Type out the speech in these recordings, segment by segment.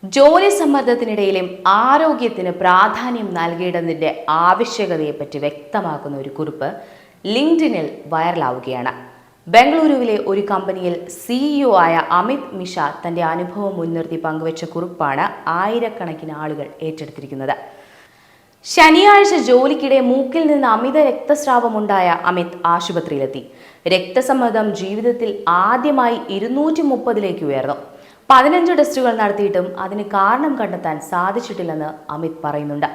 ജോലി സമ്മർദ്ദത്തിനിടയിലും ആരോഗ്യത്തിന് പ്രാധാന്യം നൽകേണ്ടതിൻ്റെ ആവശ്യകതയെപ്പറ്റി വ്യക്തമാക്കുന്ന ഒരു കുറിപ്പ് ലിങ്ക്ഡിനിൽ വൈറലാവുകയാണ്. ബംഗളൂരുവിലെ ഒരു കമ്പനിയിൽ സിഇഒ ആയ അമിത് മിശ്ര തന്റെ അനുഭവം മുൻനിർത്തി പങ്കുവച്ച കുറിപ്പാണ് ആയിരക്കണക്കിന് ആളുകൾ ഏറ്റെടുത്തിരിക്കുന്നത്. ശനിയാഴ്ച ജോലിക്കിടെ മൂക്കിൽ നിന്ന് അമിത രക്തസ്രാവമുണ്ടായ അമിത് ആശുപത്രിയിലെത്തി. രക്തസമ്മർദ്ദം ജീവിതത്തിൽ ആദ്യമായി 230 ഉയർന്നു. 15 ടെസ്റ്റുകൾ നടത്തിയിട്ടും അതിന് കാരണം കണ്ടെത്താൻ സാധിച്ചിട്ടില്ലെന്ന് അമിത് പറയുന്നുണ്ട്.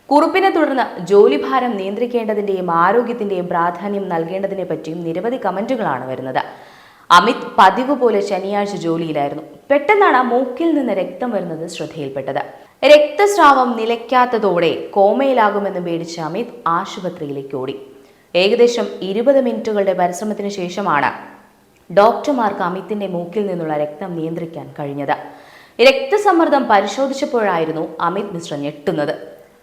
കുറിപ്പിനെ തുടർന്ന് ജോലിഭാരം നിയന്ത്രിക്കേണ്ടതിന്റെയും ആരോഗ്യത്തിന്റെയും പ്രാധാന്യം നൽകേണ്ടതിനെ പറ്റിയും നിരവധി കമന്റുകളാണ് വരുന്നത്. അമിത് പതിവ് പോലെ ശനിയാഴ്ച ജോലിയിലായിരുന്നു. പെട്ടെന്നാണ് മൂക്കിൽ നിന്ന് രക്തം വരുന്നത് ശ്രദ്ധയിൽപ്പെട്ടത്. രക്തസ്രാവം നിലയ്ക്കാത്തതോടെ കോമയിലാകുമെന്ന് പേടിച്ച അമിത് ആശുപത്രിയിലേക്ക് ഓടി. ഏകദേശം 20 മിനിറ്റുകളുടെ പരിശ്രമത്തിന് ശേഷമാണ് ഡോക്ടർമാർക്ക് അമിത്തിന്റെ മൂക്കിൽ നിന്നുള്ള രക്തം നിയന്ത്രിക്കാൻ കഴിഞ്ഞത്. രക്തസമ്മർദ്ദം പരിശോധിച്ചപ്പോഴായിരുന്നു അമിത് മിശ്ര ഞെട്ടുന്നത്.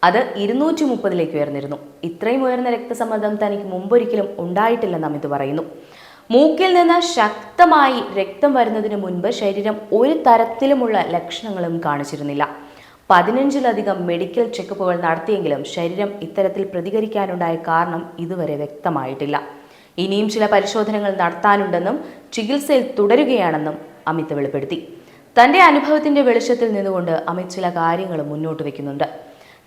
അത് 230 ഉയർന്നിരുന്നു. ഇത്രയും ഉയർന്ന രക്തസമ്മർദ്ദം തനിക്ക് മുമ്പൊരിക്കലും ഉണ്ടായിട്ടില്ലെന്ന് അമിത് പറയുന്നു. മൂക്കിൽ നിന്ന് ശക്തമായി രക്തം വരുന്നതിന് മുൻപ് ശരീരം ഒരു തരത്തിലുമുള്ള ലക്ഷണങ്ങളും കാണിച്ചിരുന്നില്ല. 15ലധികം മെഡിക്കൽ ചെക്കപ്പുകൾ നടത്തിയെങ്കിലും ശരീരം ഇത്തരത്തിൽ പ്രതികരിക്കാനുണ്ടായ കാരണം ഇതുവരെ വ്യക്തമായിട്ടില്ല. ഇനിയും ചില പരിശോധനകൾ നടത്താനുണ്ടെന്നും ചികിത്സയിൽ തുടരുകയാണെന്നും അമിത് വെളിപ്പെടുത്തി. തന്റെ അനുഭവത്തിന്റെ വെളിച്ചത്തിൽ നിന്നുകൊണ്ട് അമിത് ചില കാര്യങ്ങൾ മുന്നോട്ട് വയ്ക്കുന്നുണ്ട്.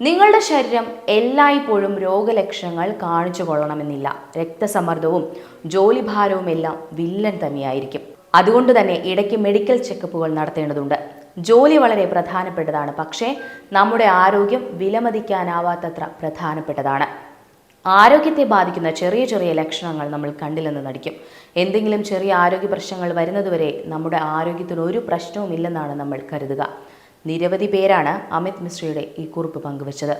നിങ്ങളുടെ ശരീരം എല്ലായ്പ്പോഴും രോഗലക്ഷണങ്ങൾ കാണിച്ചു കൊള്ളണമെന്നില്ല. രക്തസമ്മർദ്ദവും ജോലിഭാരവും എല്ലാം വില്ലൻ തന്നെയായിരിക്കും. അതുകൊണ്ട് തന്നെ ഇടയ്ക്ക് മെഡിക്കൽ ചെക്കപ്പുകൾ നടത്തേണ്ടതുണ്ട്. ജോലി വളരെ പ്രധാനപ്പെട്ടതാണ്, പക്ഷേ നമ്മുടെ ആരോഗ്യം വിലമതിക്കാനാവാത്തത്ര പ്രധാനപ്പെട്ടതാണ്. ആരോഗ്യത്തെ ബാധിക്കുന്ന ചെറിയ ചെറിയ ലക്ഷണങ്ങൾ നമ്മൾ കണ്ടില്ലെന്ന് നടിക്കും. എന്തെങ്കിലും ചെറിയ ആരോഗ്യ പ്രശ്നങ്ങൾ വരുന്നതുവരെ നമ്മുടെ ആരോഗ്യത്തിന് ഒരു പ്രശ്നവും ഇല്ലെന്നാണ് നമ്മൾ കരുതുക. നിരവധി പേരാണ് അമിത് മിശ്രയുടെ ഈ കുറിപ്പ് പങ്കുവച്ചത്.